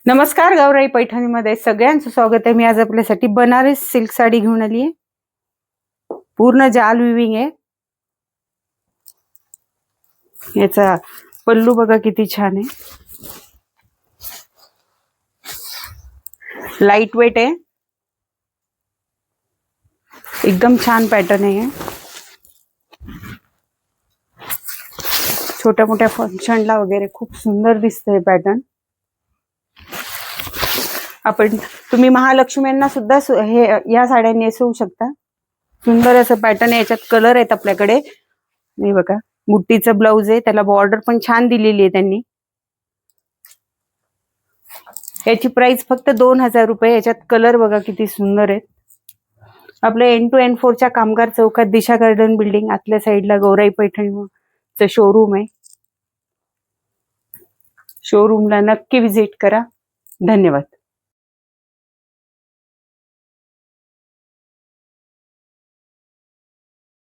नमस्कार, गौराई पैठणीमध्ये सगळ्यांचं स्वागत आहे. मी आज आपल्यासाठी बनारस सिल्क साडी घेऊन आली आहे. पूर्ण जाल विविंग आहे. याचा पल्लू बघा किती छान आहे. लाईट वेट आहे. एकदम छान पॅटर्न आहे. छोट्या मोठ्या फंक्शनला वगैरे खूप सुंदर दिसतंय पॅटर्न. तुम्ही महालक्ष्मींना सुद्धा हे या साड्या नेसवू शकता. सुंदर असं पॅटर्न आहे. याच्यात कलर आहेत आपल्याकडे. हे बघा, बुट्टीचं ब्लाउज आहे. त्याला बॉर्डर पण छान दिलेली आहे त्यांनी. याची प्राइस फक्त 2000 रुपये. याच्यात कलर बघा किती सुंदर आहेत. आपल्या N2 N4 च्या कामगार चौकात दिशा गार्डन बिल्डिंग आतल्या साईडला गौराई पैठणीचं शोरूम आहे. शोरूमला नक्की व्हिजिट करा. धन्यवाद.